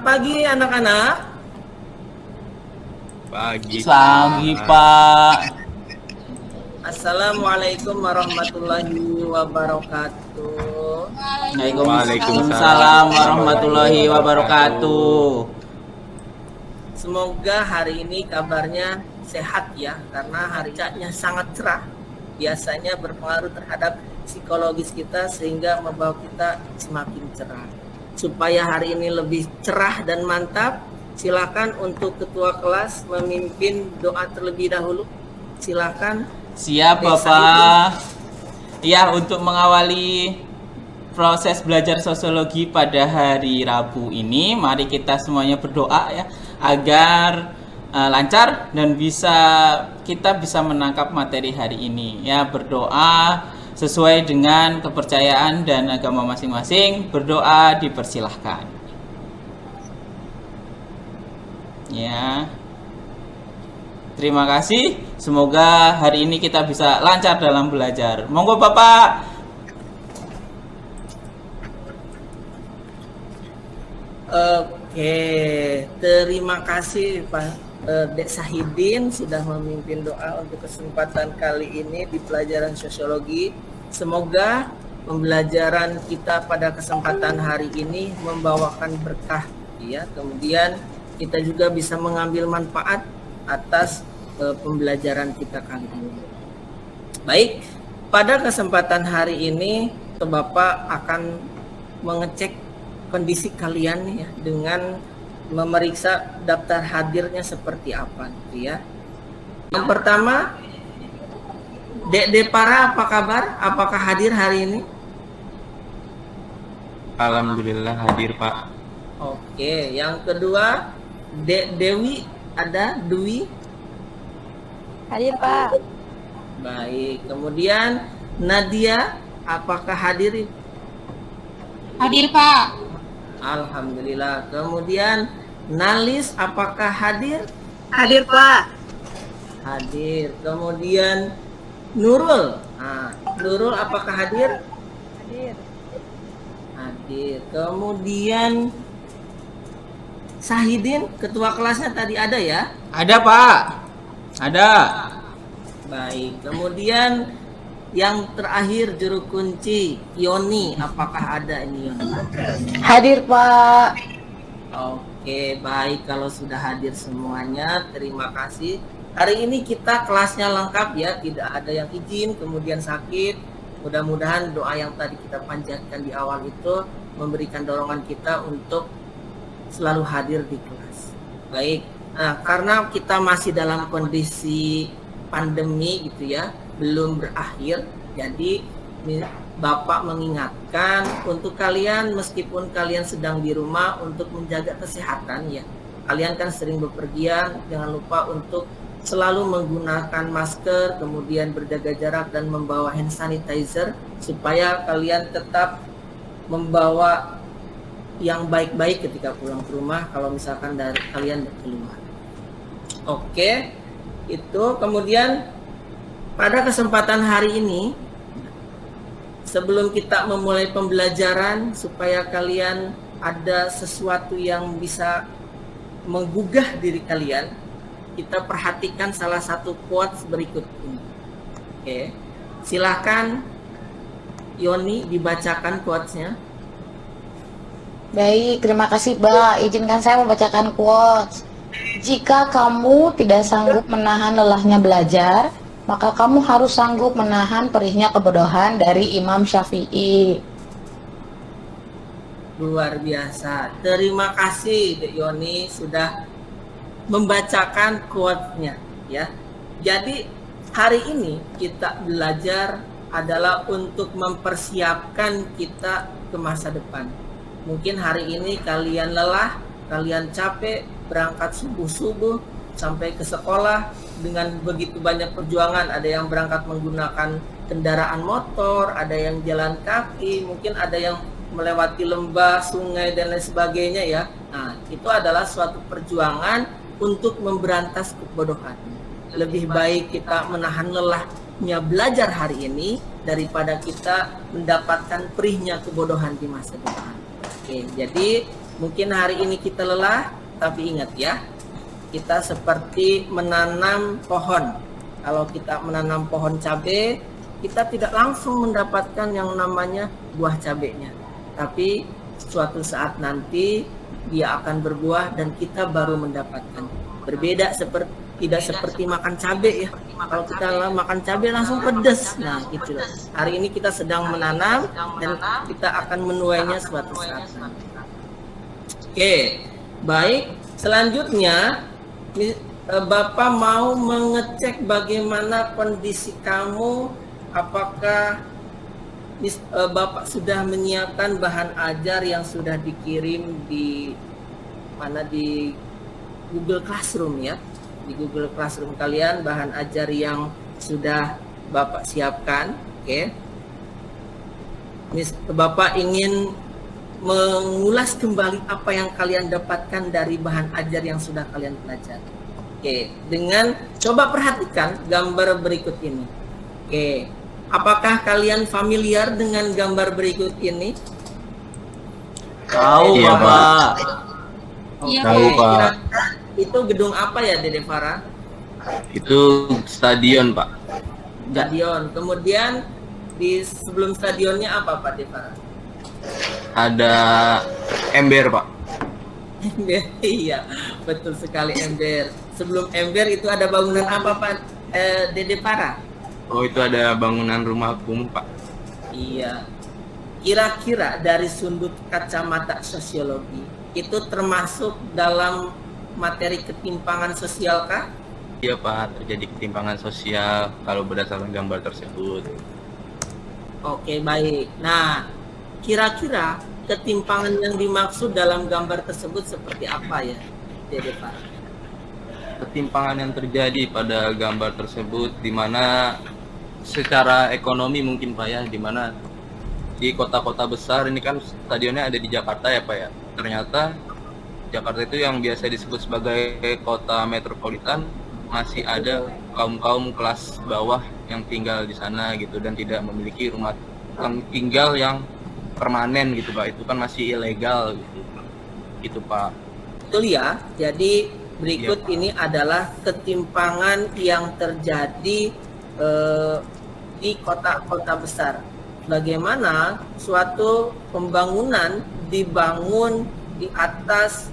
pagi anak-anak. Pagi. Pagi, Pak. Assalamualaikum warahmatullahi wabarakatuh. Waalaikumsalam warahmatullahi wabarakatuh. Semoga hari ini kabarnya sehat ya, karena harinya sangat cerah. Biasanya berpengaruh terhadap psikologis kita sehingga membawa kita semakin cerah. Supaya hari ini lebih cerah dan mantap, silakan untuk ketua kelas memimpin doa terlebih dahulu. Silakan. Siap, Bapak. Ya, untuk mengawali proses belajar sosiologi pada hari Rabu ini, mari kita semuanya berdoa ya agar lancar dan kita bisa menangkap materi hari ini. Ya, berdoa sesuai dengan kepercayaan dan agama masing-masing. Berdoa dipersilahkan. Ya. Terima kasih. Semoga hari ini kita bisa lancar dalam belajar. Monggo Bapak. Oke, terima kasih Pak Dek Sahidin sudah memimpin doa untuk kesempatan kali ini di pelajaran sosiologi. Semoga pembelajaran kita pada kesempatan hari ini membawakan berkah ya. Kemudian kita juga bisa mengambil manfaat atas pembelajaran kita kali ini. Baik, pada kesempatan hari ini Bapak akan mengecek kondisi kalian ya dengan memeriksa daftar hadirnya seperti apa gitu ya. Yang pertama, Dek Para apa kabar? Apakah hadir hari ini? Alhamdulillah hadir, Pak. Oke, yang kedua, Dek Dewi ada? Dwi? Hadir, Pak. Baik, kemudian Nadia apakah hadir? Hadir, Pak. Alhamdulillah. Kemudian Nalis apakah hadir? Hadir, Pak. Hadir. Kemudian Nurul. Nurul apakah hadir? Hadir. Hadir. Kemudian Sahidin, ketua kelasnya tadi ada ya? Ada, Pak. Ada. Baik. Kemudian yang terakhir juru kunci Yoni, apakah ada ini Yoni? Hadir, Pak. Oke, baik kalau sudah hadir semuanya, terima kasih. Hari ini kita kelasnya lengkap ya, tidak ada yang izin kemudian sakit. Mudah-mudahan doa yang tadi kita panjatkan di awal itu memberikan dorongan kita untuk selalu hadir di kelas. Baik, nah karena kita masih dalam kondisi pandemi gitu ya, belum berakhir, jadi Bapak mengingatkan untuk kalian meskipun kalian sedang di rumah untuk menjaga kesehatan ya. Kalian kan sering bepergian, jangan lupa untuk selalu menggunakan masker, kemudian berjaga jarak dan membawa hand sanitizer supaya kalian tetap membawa yang baik-baik ketika pulang ke rumah kalau misalkan dari kalian berkeluar. Oke, itu kemudian pada kesempatan hari ini sebelum kita memulai pembelajaran supaya kalian ada sesuatu yang bisa menggugah diri kalian, kita perhatikan salah satu quotes berikut ini. Oke, silakan Yoni dibacakan quotesnya. Baik, terima kasih, Mbak. Izinkan saya membacakan quotes. Jika kamu tidak sanggup menahan lelahnya belajar, maka kamu harus sanggup menahan perihnya kebodohan dari Imam Syafi'i. Luar biasa. Terima kasih Dek Yoni sudah membacakan quote-nya ya. Jadi hari ini kita belajar adalah untuk mempersiapkan kita ke masa depan. Mungkin hari ini kalian lelah, kalian capek, berangkat subuh-subuh sampai ke sekolah dengan begitu banyak perjuangan. Ada yang berangkat menggunakan kendaraan motor, ada yang jalan kaki, mungkin ada yang melewati lembah, sungai dan lain sebagainya ya. Nah, itu adalah suatu perjuangan untuk memberantas kebodohan. Lebih baik kita menahan lelahnya belajar hari ini daripada kita mendapatkan perihnya kebodohan di masa depan. Oke, jadi Mungkin hari ini kita lelah, tapi ingat ya, kita seperti menanam pohon. Kalau kita menanam pohon cabai, kita tidak langsung mendapatkan yang namanya buah cabenya. Tapi suatu saat nanti dia akan berbuah dan kita baru mendapatkan. Berbeda tidak seperti makan cabai ya. Kalau kita makan cabai langsung pedas. Nah, gitu. Hari ini kita sedang menanam dan kita akan menuainya suatu saat nanti. Oke, baik. Selanjutnya, Bapak mau mengecek bagaimana kondisi kamu, apakah Bapak sudah menyiapkan bahan ajar yang sudah dikirim di Google Classroom ya. Di Google Classroom kalian bahan ajar yang sudah Bapak siapkan, oke. Bapak ingin mengulas kembali apa yang kalian dapatkan dari bahan ajar yang sudah kalian pelajari. Oke, dengan coba perhatikan gambar berikut ini. Oke, apakah kalian familiar dengan gambar berikut ini? Tahu, Iya, Bapak. Iya, Tahu, Pak. Kira-kira itu gedung apa ya, Dede Farah? Itu stadion, Pak. Stadion. Kemudian di sebelum stadionnya apa, Pak Dede Farah? Ada ember, Pak. Ember, iya, betul sekali ember. Sebelum ember itu ada bangunan apa, Pak Dede Farah? Oh, itu ada bangunan rumah kumuh, Pak. Iya. Kira-kira dari sudut kacamata sosiologi itu termasuk dalam materi ketimpangan sosial kah? Iya, Pak, terjadi ketimpangan sosial kalau berdasarkan gambar tersebut. Oke, baik. Nah, kira-kira ketimpangan yang dimaksud dalam gambar tersebut seperti apa ya, Dede Farah? Ketimpangan yang terjadi pada gambar tersebut di mana secara ekonomi mungkin, Pak ya, di mana di kota-kota besar ini kan stadionnya ada di Jakarta ya, Pak ya. Ternyata Jakarta itu yang biasa disebut sebagai kota metropolitan masih ada kaum-kaum kelas bawah yang tinggal di sana gitu dan tidak memiliki rumah tinggal yang permanen gitu, Pak. Itu kan masih ilegal gitu. Gitu, Pak. Betul ya. Jadi berikut Iya, Pak. ini adalah ketimpangan yang terjadi di kota-kota besar. Bagaimana suatu pembangunan dibangun di atas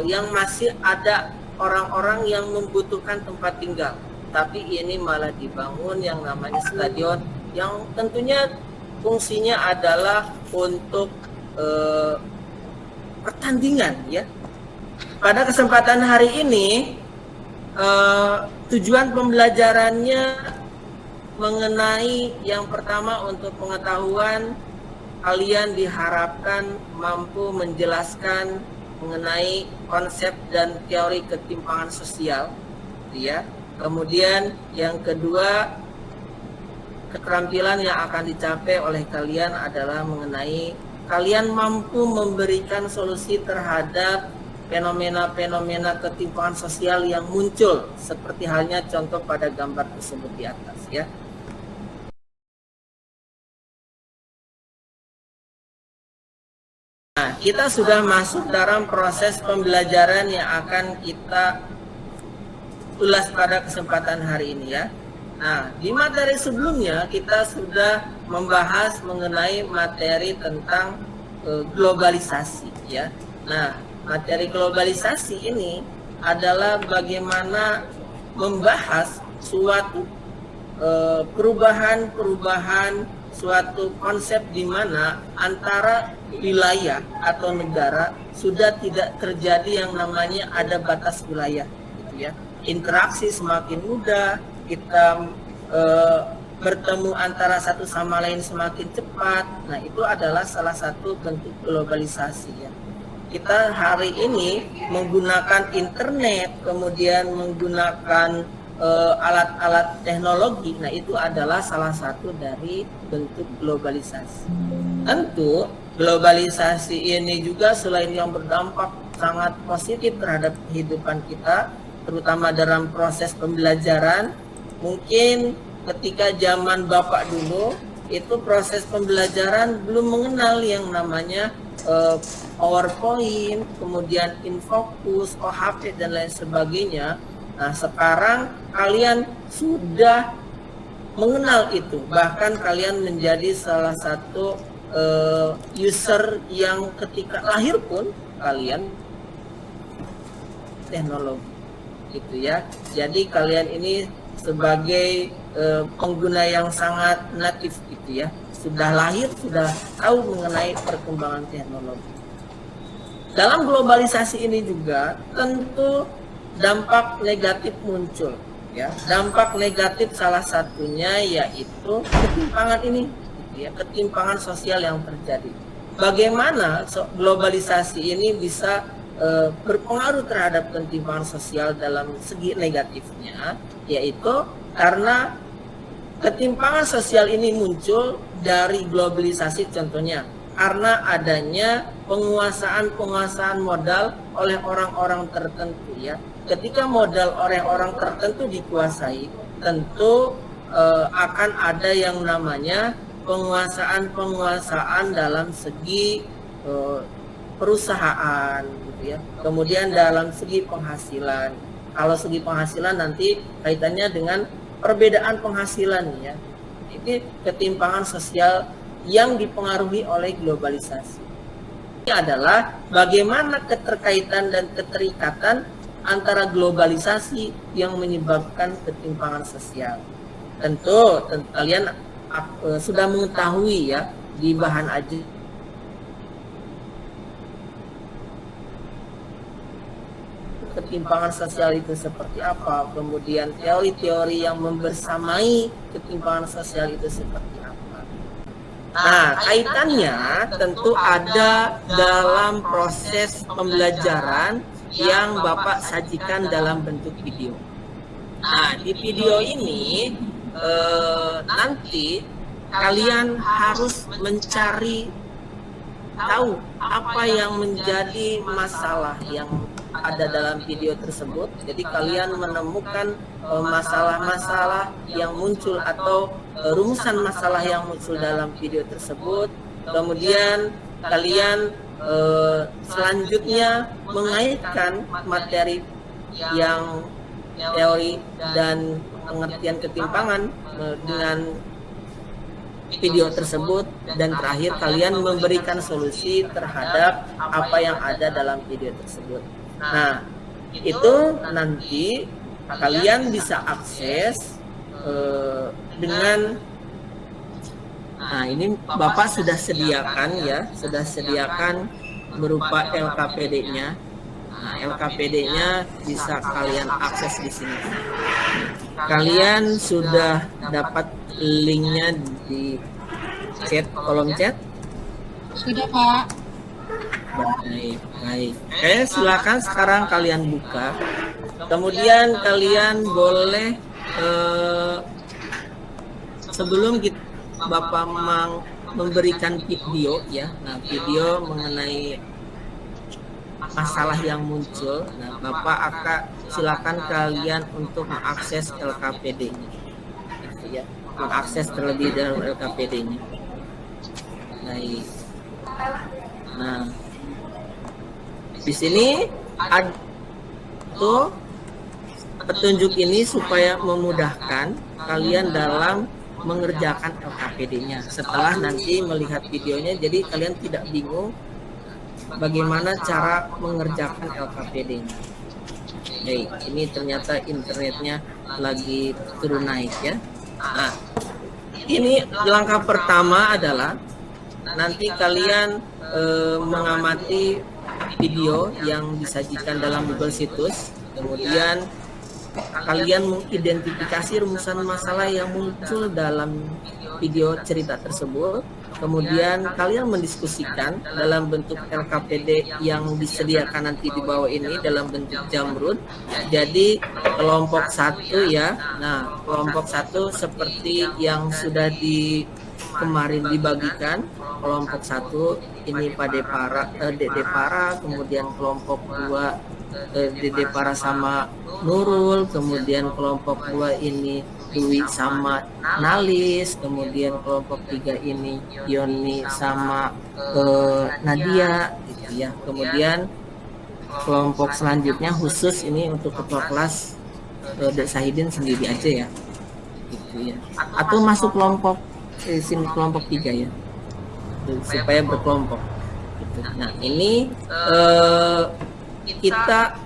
yang masih ada orang-orang yang membutuhkan tempat tinggal, tapi ini malah dibangun yang namanya stadion yang tentunya fungsinya adalah untuk pertandingan ya. Pada kesempatan hari ini tujuan pembelajarannya mengenai yang pertama untuk pengetahuan, kalian diharapkan mampu menjelaskan mengenai konsep dan teori ketimpangan sosial ya. Kemudian yang kedua, keterampilan yang akan dicapai oleh kalian adalah mengenai kalian mampu memberikan solusi terhadap fenomena-fenomena ketimpangan sosial yang muncul seperti halnya contoh pada gambar tersebut di atas ya. Nah, kita sudah masuk dalam proses pembelajaran yang akan kita ulas pada kesempatan hari ini ya. Nah, di materi sebelumnya kita sudah membahas mengenai materi tentang globalisasi ya. Nah, materi globalisasi ini adalah bagaimana membahas suatu perubahan suatu konsep di mana antara wilayah atau negara sudah tidak terjadi yang namanya ada batas wilayah gitu ya. Interaksi semakin mudah, kita bertemu antara satu sama lain semakin cepat. Nah, itu adalah salah satu bentuk globalisasi ya. Kita hari ini menggunakan internet, kemudian menggunakan alat-alat teknologi. Nah, itu adalah salah satu dari bentuk globalisasi. Tentu globalisasi ini juga selain yang berdampak sangat positif terhadap kehidupan kita, terutama dalam proses pembelajaran. Mungkin ketika zaman Bapak dulu itu proses pembelajaran belum mengenal yang namanya PowerPoint, kemudian InFocus, OHP dan lain sebagainya. Nah, sekarang kalian sudah mengenal itu, bahkan kalian menjadi salah satu user yang ketika lahir pun kalian teknologi gitu ya. Jadi kalian ini sebagai pengguna yang sangat natif gitu ya, sudah lahir sudah tahu mengenai perkembangan teknologi. Dalam globalisasi ini juga tentu dampak negatif muncul ya. Dampak negatif salah satunya yaitu ketimpangan ini gitu ya, ketimpangan sosial yang terjadi. Bagaimana globalisasi ini bisa berpengaruh terhadap ketimpangan sosial dalam segi negatifnya, yaitu karena ketimpangan sosial ini muncul dari globalisasi, contohnya karena adanya penguasaan modal oleh orang-orang tertentu ya. Ketika modal orang-orang tertentu dikuasai, tentu akan ada yang namanya penguasaan dalam segi perusahaan gitu ya. Kemudian dalam segi penghasilan. Kalau segi penghasilan nanti kaitannya dengan perbedaan penghasilan ya. Ini ketimpangan sosial yang dipengaruhi oleh globalisasi. Ini adalah bagaimana keterkaitan dan keterikatan antara globalisasi yang menyebabkan ketimpangan sosial. Tentu kalian sudah mengetahui ya di bahan aja ketimpangan sosial itu seperti apa, kemudian teori-teori yang membersamai ketimpangan sosial itu seperti apa. Nah, kaitannya tentu ada dalam proses pembelajaran yang Bapak sajikan dalam bentuk video. Nah, di video ini nanti kalian harus mencari tahu apa yang menjadi masalah yang ada dalam video tersebut. Jadi kalian menemukan masalah-masalah yang muncul atau rumusan masalah yang muncul dalam video tersebut. Kemudian kalian selanjutnya mengaitkan materi yang teori dan pengertian ketimpangan dengan video tersebut, dan terakhir kalian memberikan solusi terhadap apa yang ada dalam video tersebut. Nah, itu nanti kalian bisa akses dengan ini Bapak sudah sediakan ya, sudah sediakan berupa LKPD-nya. Nah, LKPD-nya bisa kalian akses di sini. Kalian sudah dapat linknya di chat, kolom chat? Sudah, Pak. Baik. Silakan sekarang kalian buka. Kemudian kalian boleh sebelum Bapak memberikan video ya. Nah, video mengenai masalah yang muncul. Nah, Bapak akan silakan kalian untuk mengakses LKPD-nya. Ya, mengakses terlebih dahulu LKPD-nya. Baik. Nah, di sini ada tuh petunjuk ini supaya memudahkan kalian dalam mengerjakan LKPD-nya. Setelah nanti melihat videonya, jadi kalian tidak bingung bagaimana cara mengerjakan LKPD-nya. Ini ternyata internetnya lagi turun naik ya. Nah, ini langkah pertama adalah nanti kalian mengamati video yang disajikan dalam Google Situs. Kemudian kalian mengidentifikasi rumusan masalah yang muncul dalam video cerita tersebut. Kemudian kalian mendiskusikan dalam bentuk LKPD yang disediakan nanti di bawah ini dalam bentuk Jamrud. Jadi kelompok 1 ya. Nah, kelompok 1 seperti yang sudah kemarin dibagikan. Kelompok 1 ini Dede Para, kemudian kelompok 2 Dede Para sama Nurul, kemudian kelompok 2 ini Dwi sama Nalis, kemudian kelompok 3 ini Yoni sama Nadia gitu ya. Kemudian kelompok selanjutnya khusus ini untuk ketua kelas Dek Sahidin sendiri aja ya. Gitu ya. Atau masuk kelompok sini kelompok 3 ya. Supaya berkelompok. Gitu. Nah, ini kita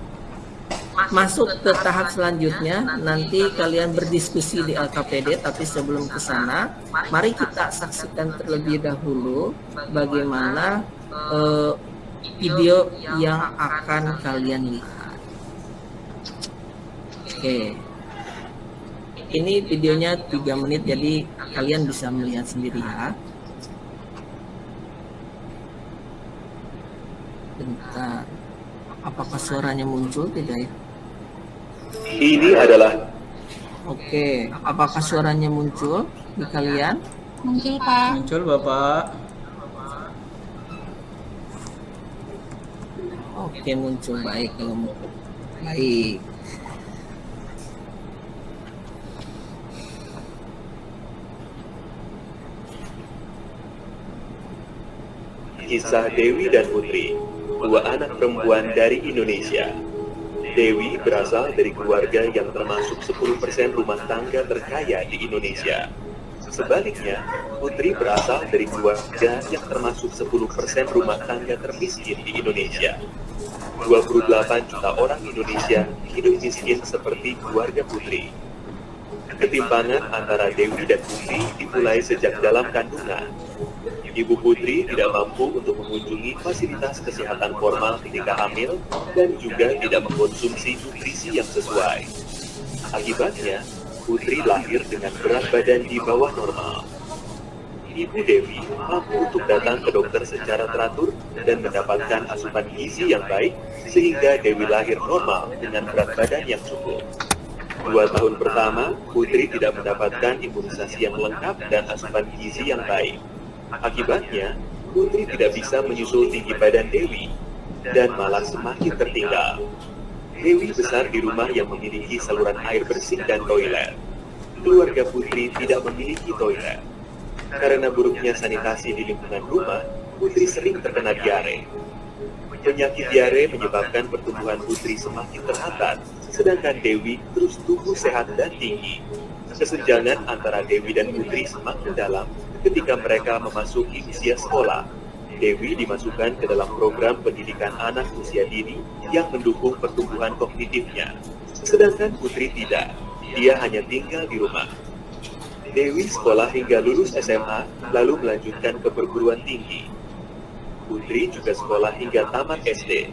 masuk ke tahap selanjutnya, nanti kalian berdiskusi di LKPD, tapi sebelum ke sana, mari kita saksikan terlebih dahulu bagaimana video yang akan kalian lihat. Oke. Ini videonya 3 menit, jadi kalian bisa melihat sendiri ya. Bentar. Apakah suaranya muncul tidak ya? Ini adalah Oke, apakah suaranya muncul di kalian? Muncul, Pak. Muncul Bapak. Oke, muncul. Baik kalau muncul. Baik. kisah Dewi dan Putri, dua anak perempuan dari Indonesia. Dewi berasal dari keluarga yang termasuk 10% rumah tangga terkaya di Indonesia. Sebaliknya, Putri berasal dari keluarga yang termasuk 10% rumah tangga termiskin di Indonesia. 28 juta orang Indonesia hidup miskin seperti keluarga Putri. Ketimpangan antara Dewi dan Putri dimulai sejak dalam kandungan. Ibu Putri tidak mampu untuk mengunjungi fasilitas kesehatan formal ketika hamil dan juga tidak mengkonsumsi nutrisi yang sesuai. Akibatnya, Putri lahir dengan berat badan di bawah normal. Ibu Dewi mampu untuk datang ke dokter secara teratur dan mendapatkan asupan gizi yang baik sehingga Dewi lahir normal dengan berat badan yang cukup. 2 tahun pertama, Putri tidak mendapatkan imunisasi yang lengkap dan asupan gizi yang baik. Akibatnya, Putri tidak bisa menyusul tinggi badan Dewi dan malah semakin tertinggal. Dewi besar di rumah yang memiliki saluran air bersih dan toilet. Keluarga Putri tidak memiliki toilet. Karena buruknya sanitasi di lingkungan rumah, Putri sering terkena diare. Penyakit diare menyebabkan pertumbuhan Putri semakin terhambat, sedangkan Dewi terus tumbuh sehat dan tinggi. Kesenjangan antara Dewi dan Putri semakin dalam ketika mereka memasuki usia sekolah. Dewi dimasukkan ke dalam program pendidikan anak usia dini yang mendukung pertumbuhan kognitifnya. Sedangkan Putri tidak, dia hanya tinggal di rumah. Dewi sekolah hingga lulus SMA, lalu melanjutkan ke perguruan tinggi. Putri juga sekolah hingga tamat SD.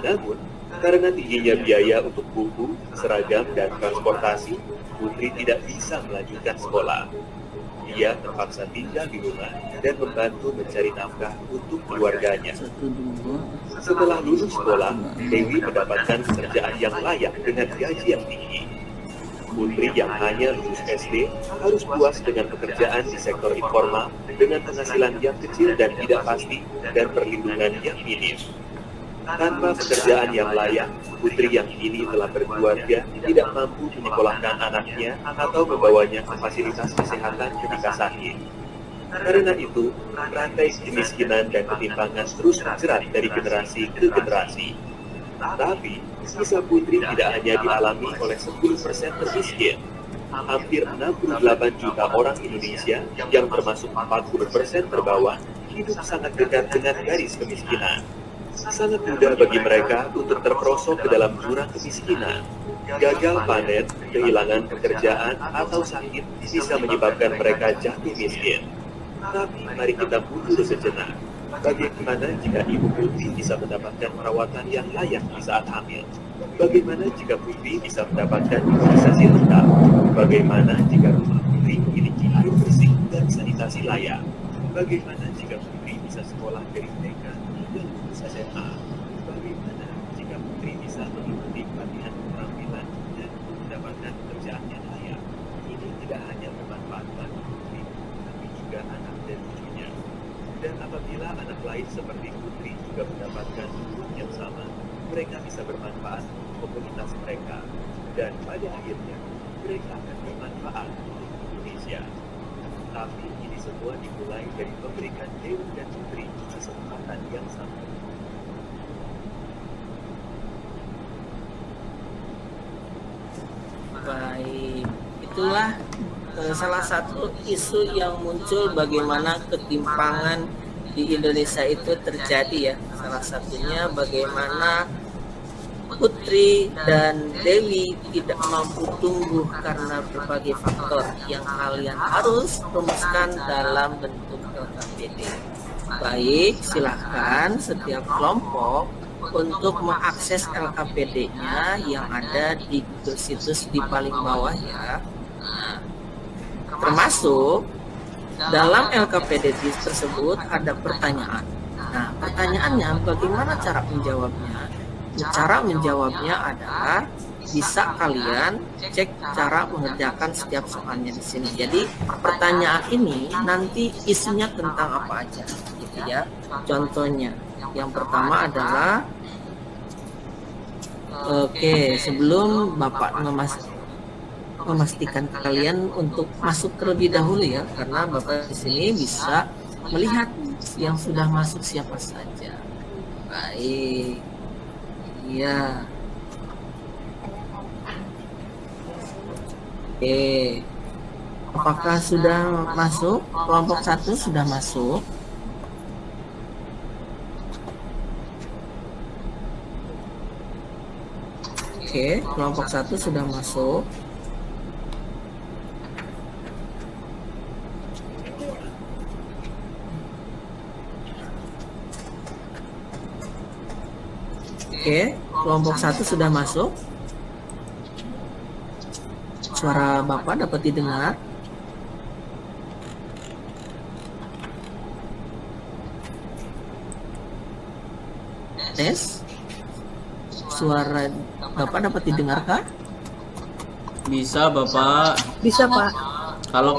Namun, karena tingginya biaya untuk buku, seragam, dan transportasi, Putri tidak bisa melanjutkan sekolah. Dia terpaksa tinggal di rumah dan membantu mencari nafkah untuk keluarganya. Setelah lulus sekolah, Dewi mendapatkan pekerjaan yang layak dengan gaji yang tinggi. Putri yang hanya lulus SD harus puas dengan pekerjaan di sektor informal dengan penghasilan yang kecil dan tidak pasti dan perlindungan yang minim. Tanpa pekerjaan yang layak, Putri yang kini telah berkeluarga tidak mampu menyekolahkan anaknya atau membawanya ke fasilitas kesehatan ketika sakit. Karena itu, rantai kemiskinan dan ketimpangan terus menjerat dari generasi ke generasi. Tapi, kisah Putri tidak hanya dialami oleh 10% termiskin. Hampir 68 juta orang Indonesia yang termasuk 40% terbawah hidup sangat dekat dengan garis kemiskinan. Sangat mudah bagi mereka untuk terperosok ke dalam jurang kemiskinan. Gagal panen, kehilangan pekerjaan, atau sakit bisa menyebabkan mereka jatuh miskin. Tapi mari kita mundur sejenak. Bagaimana jika Ibu Putri bisa mendapatkan perawatan yang layak di saat hamil? Bagaimana jika Putri bisa mendapatkan imunisasi lengkap? Bagaimana jika rumah Putri memiliki air bersih dan sanitasi layak? Bagaimana jika Putri bisa sekolah dari TK hingga lulus SMA? Bagaimana jika Putri bisa mengikuti pelatihan keterampilan dan mendapatkan pekerjaan yang layak? Ini tidak hanya bermanfaat bagi Putri, tapi juga anak dan cucunya. Dan apabila anak lain seperti Putri juga mendapatkan peluang yang sama, mereka bisa bermanfaat untuk komunitas mereka. Dan pada akhirnya, upgrade akan bermanfaat untuk Indonesia. Tapi ini semua dimulai dari memberikan Dewi dan Putri kesempatan yang sama. Baik, itulah salah satu isu yang muncul bagaimana ketimpangan di Indonesia itu terjadi ya. Salah satunya bagaimana Putri dan Dewi tidak mampu tumbuh karena berbagai faktor yang kalian harus rumuskan dalam bentuk LKPD. Baik, silahkan setiap kelompok untuk mengakses LKPD-nya yang ada di Google Situs di paling bawah ya. Nah, termasuk dalam LKPD tersebut ada pertanyaan. Nah, pertanyaannya bagaimana cara menjawabnya? Cara menjawabnya adalah bisa kalian cek cara mengerjakan setiap soalnya di sini. Jadi pertanyaan ini nanti isinya tentang apa aja, gitu ya. Contohnya, yang pertama adalah, oke, sebelum Bapak memastikan kalian untuk masuk terlebih dahulu ya, karena Bapak di sini bisa melihat yang sudah masuk siapa saja. Baik. Iya. Oke. Apakah sudah masuk? Kelompok 1 sudah masuk. Oke, kelompok 1 sudah masuk. Oke, kelompok 1 sudah masuk. Suara Bapak dapat didengar. Tes. Suara Bapak dapat didengarkah? Bisa, Bapak. Bisa, Pak. Kalau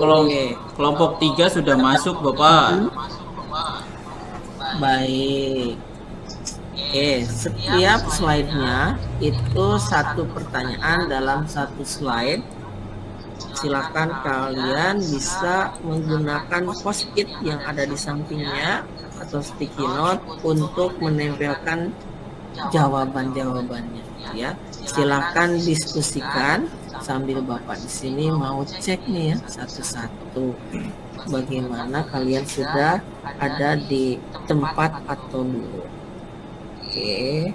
kelompok 3 sudah masuk, Bapak. Baik. Oke, setiap slide-nya itu satu pertanyaan dalam satu slide. Silakan kalian bisa menggunakan post-it yang ada di sampingnya atau sticky note untuk menempelkan jawaban-jawabannya ya. Silakan diskusikan sambil Bapak di sini mau cek nih ya satu-satu bagaimana kalian sudah ada di tempat atau belum. Oke.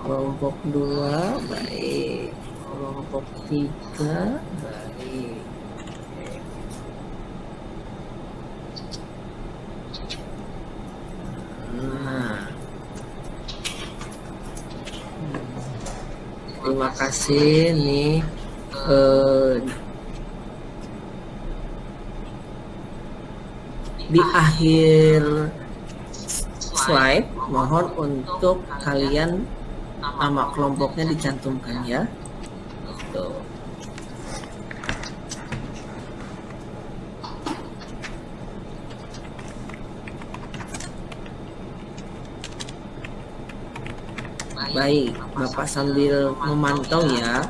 Kelompok 2 baik. Kelompok 3 baik. Nah, terima kasih nih di akhir slide mohon untuk kalian nama kelompoknya dicantumkan ya. Tuh. Baik, Bapak sambil memantau ya.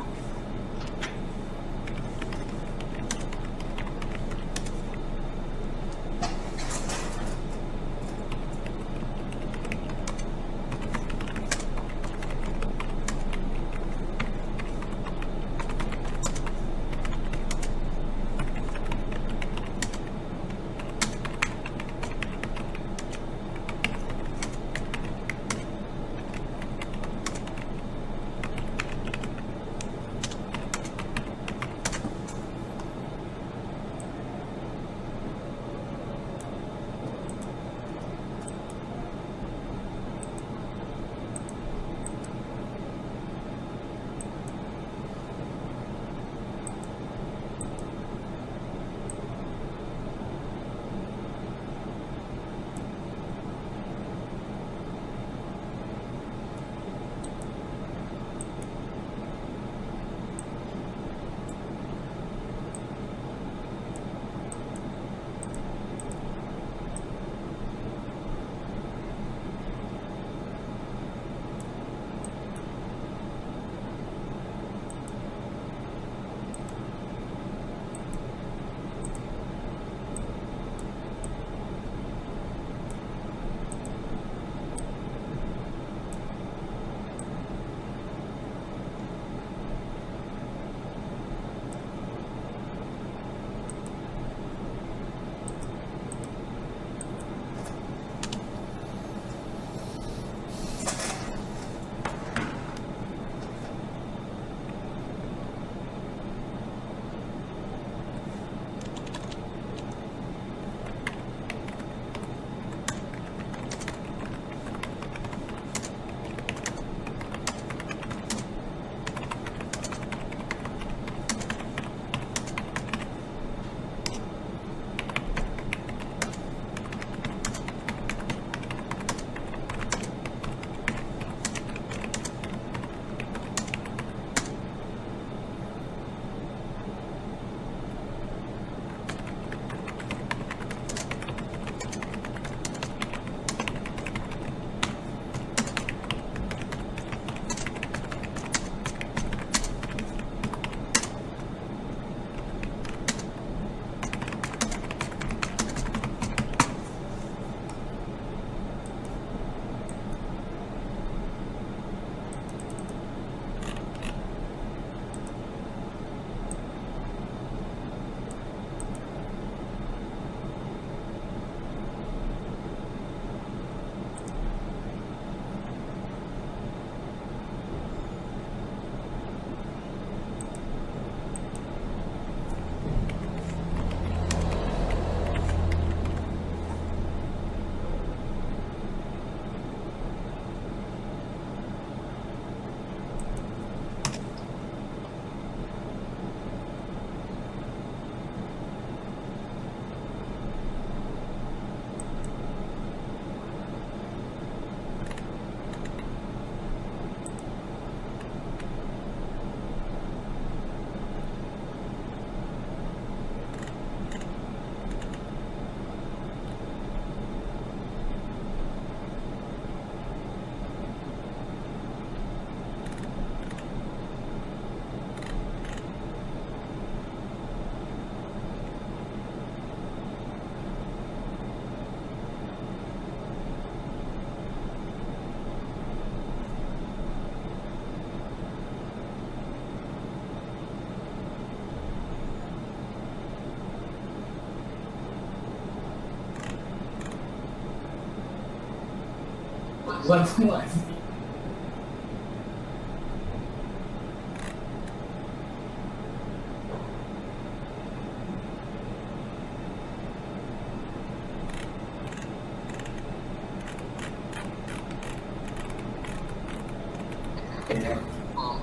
jagoan semua.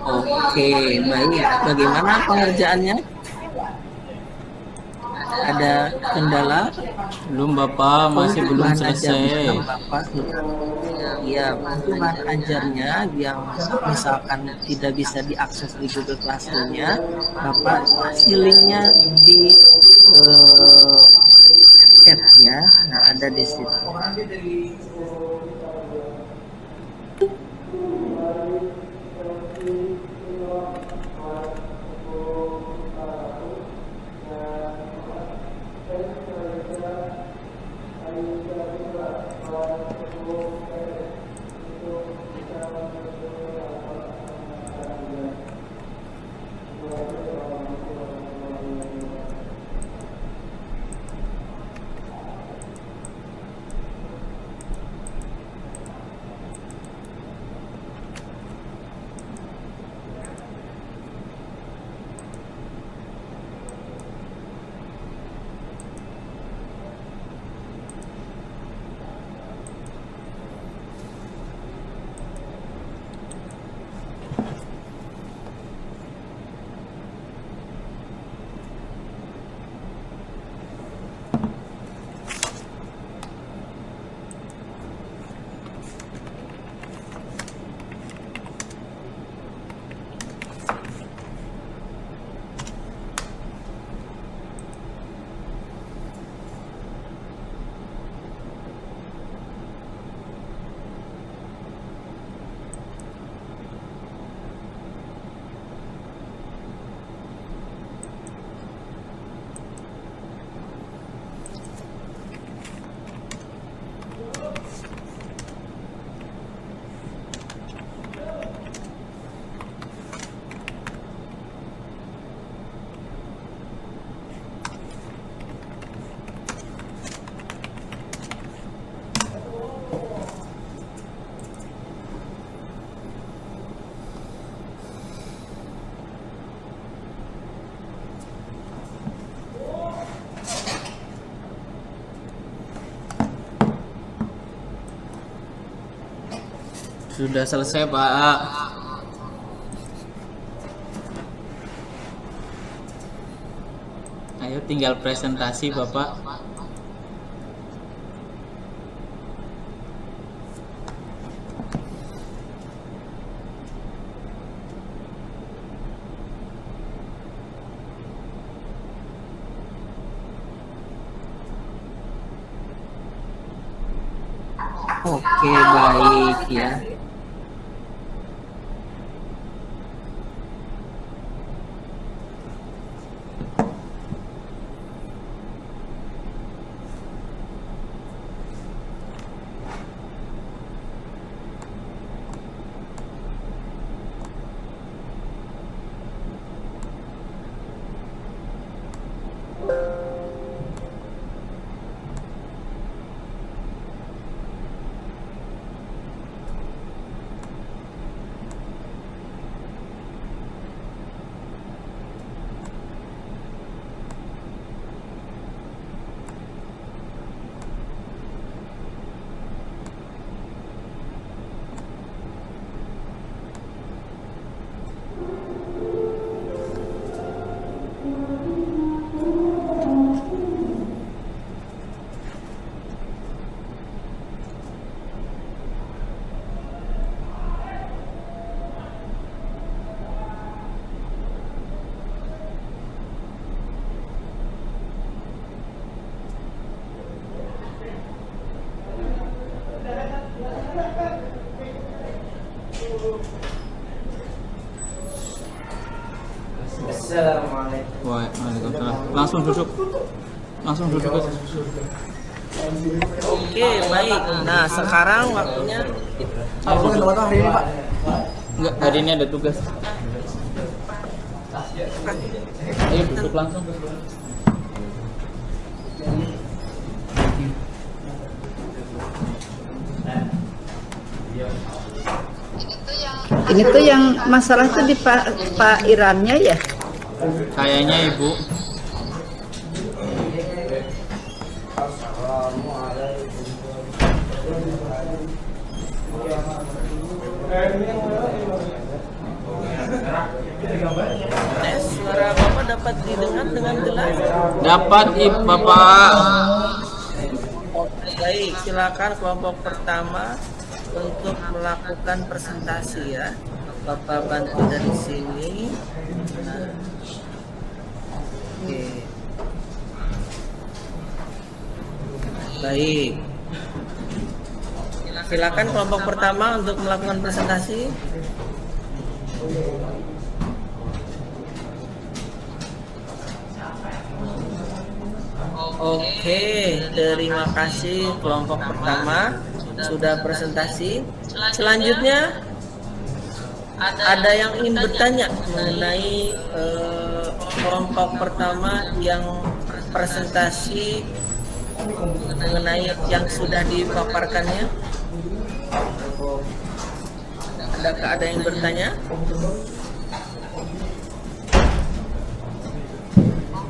Oke, baik. Bagaimana pengerjaannya? Ada kendala? Belum Bapak, masih Untuk belum bahan ajarnya, selesai. Bapak, ya, untuk bahan ajarnya yang misalkan tidak bisa diakses di Google Classroom-nya, Bapak kasih linknya di chat-nya. Nah, ada di situ. Sudah selesai Pak. Ayo tinggal presentasi Bapak. Oke, baik ya. Assalamualaikum. Waalaikumsalam. Langsung duduk. Langsung duduk aja. Oke, baik. Nah, sekarang waktunya Enggak, hari ini ada tugas. Ayo duduk langsung. Ini tuh yang masalah tuh di Pak Irannya ya. Kayaknya Ibu. Tes, suara Bapak dapat didengar dengan jelas? Dapat Bapak. Oke, baik, silakan kelompok pertama untuk melakukan presentasi ya. Bapak bantu dari sini. Nah, oke. Baik. Silakan kelompok pertama untuk melakukan presentasi. Oke, terima kasih kelompok pertama sudah presentasi. Selanjutnya ada yang ingin bertanya mengenai kelompok pertama yang presentasi mengenai yang sudah dipaparkannya. Adakah ada yang bertanya?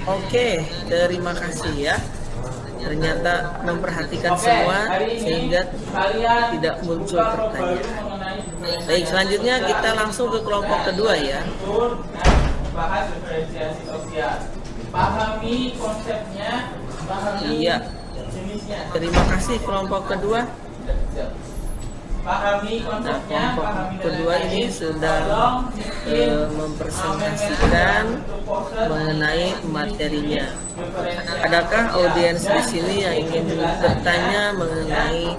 Oke, terima kasih ya. Ternyata memperhatikan semua sehingga tidak muncul pertanyaan. Baik, selanjutnya kita langsung ke kelompok kedua ya. Bahas diferensiasi sosial. Pahami konsepnya, pahami Iya. jenisnya. Terima kasih kelompok kedua. Pahami Nah, konsepnya, kelompok pahami kedua ini sudah mempresentasikan mengenai materinya. Adakah audiens di sini yang ingin bertanya mengenai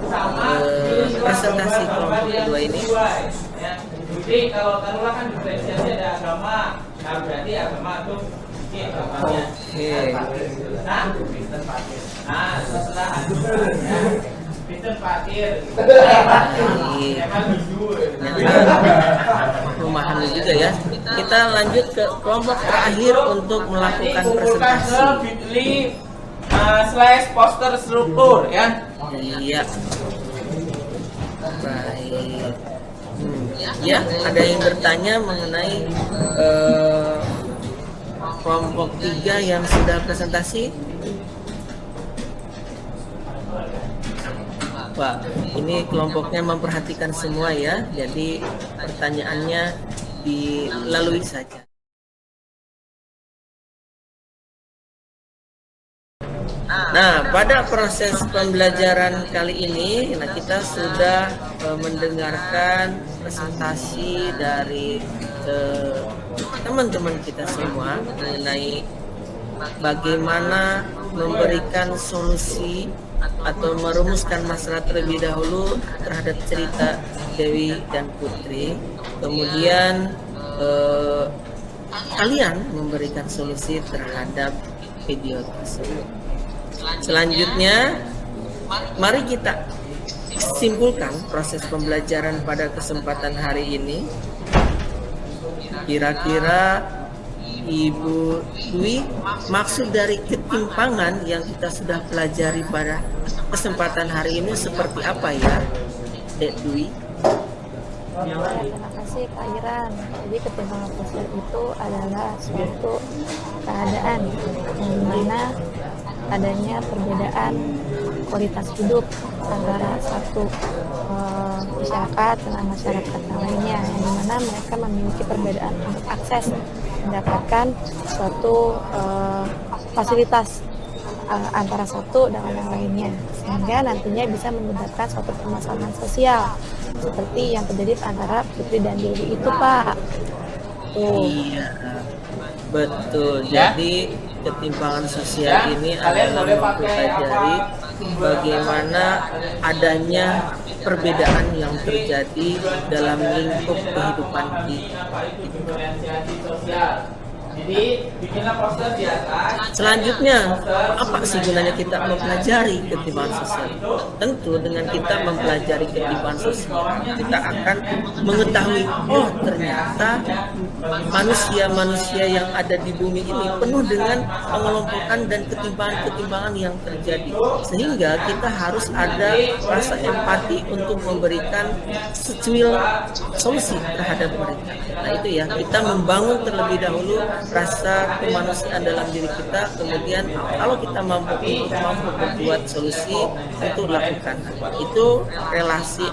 presentasi kelompok kedua ini? Jadi kalau taruhlah kan diferensiasi ada agama, nah berarti agama itu agamanya. Oke. Nah, setelah Pinten Fatir. Memahami juga ya. Kita lanjut ke kelompok terakhir untuk melakukan presentasi. Slash poster struktur ya. Iya. Baik. Ya, ada yang bertanya mengenai kelompok 3 yang sudah presentasi. Pak, ini kelompoknya memperhatikan semua ya, jadi pertanyaannya dilalui saja. Nah, pada proses pembelajaran kali ini, kita sudah mendengarkan presentasi dari teman-teman kita semua mengenai bagaimana memberikan solusi atau merumuskan masalah terlebih dahulu terhadap cerita Dewi dan Putri. Kemudian kalian memberikan solusi terhadap video tersebut. Selanjutnya, mari kita simpulkan proses pembelajaran pada kesempatan hari ini. Kira-kira Ibu Dwi, maksud dari ketimpangan yang kita sudah pelajari pada kesempatan hari ini seperti apa ya, Dek Dwi? Terima kasih Pak Iran. Jadi ketimpangan sosial itu adalah suatu keadaan yang mana adanya perbedaan kualitas hidup antara satu masyarakat dengan masyarakat yang lainnya, yang dimana mereka memiliki perbedaan untuk akses mendapatkan suatu fasilitas antara satu dengan yang lainnya, sehingga nantinya bisa menyebabkan suatu permasalahan sosial seperti yang terjadi antara Putri dan Dewi itu, Pak. Iya, betul. Ya. Jadi ketimpangan sosial Ya, ini kalian adalah boleh pakai mempelajari bagaimana adanya perbedaan yang terjadi dalam lingkup kehidupan kita. Diferensiasi sosial. Jadi bikinlah poster di atas. Selanjutnya, apa sih gunanya kita mempelajari ketimpangan sosial? Tentu dengan kita mempelajari ketimpangan sosial, kita akan mengetahui, oh ternyata manusia-manusia yang ada di bumi ini penuh dengan pengelompokan dan ketimpangan-ketimpangan yang terjadi. Sehingga kita harus ada rasa empati untuk memberikan secuil solusi terhadap mereka. Nah itu ya, kita membangun terlebih dahulu rasa kemanusiaan dalam diri kita, kemudian kalau kita mampu membuat solusi, itu lakukan. Itu relasi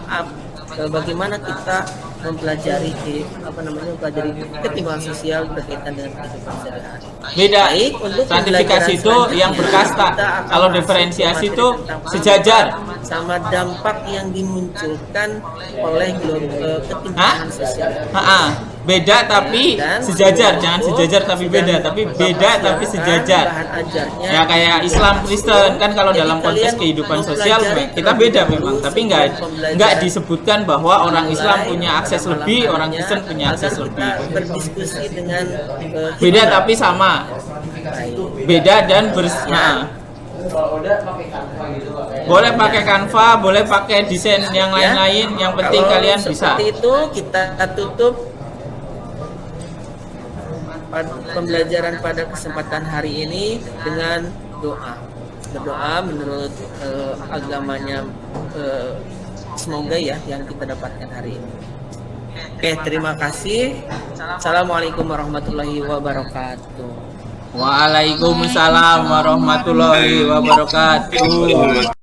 bagaimana kita mempelajari mempelajari ketimpangan sosial berkaitan dengan kehidupan sehari-hari. Beda. Baik, untuk Stratifikasi itu pembelajaran yang berkasta. kita akan Kalau masuk diferensiasi ke itu materi tentang sejajar. sama dampak yang dimunculkan oleh ketimpangan sosial. Beda tapi Dan sejajar, jangan itu sejajar tapi beda, tapi beda tapi sejajar. bahan ajarnya. Ya kayak Islam Kristen kan kalau Jadi dalam konteks kalian kehidupan sosial mempelajari kita beda terlebih memang, dahulu tapi sebelum nggak pembelajaran disebutkan bahwa orang Islam dimulai punya akses pada lebih, malam orang harinya, Kristen punya akses agar lebih. kita berdiskusi dengan Beda hikmah. tapi sama. Baik. Beda dan boleh pakai Canva, boleh pakai desain yang lain-lain, yang penting Kalau kalian bisa. seperti itu kita tutup pembelajaran pada kesempatan hari ini dengan berdoa menurut agamanya, semoga ya yang kita dapatkan hari ini. Oke, terima kasih. Assalamualaikum warahmatullahi wabarakatuh. Waalaikumsalam warahmatullahi wabarakatuh.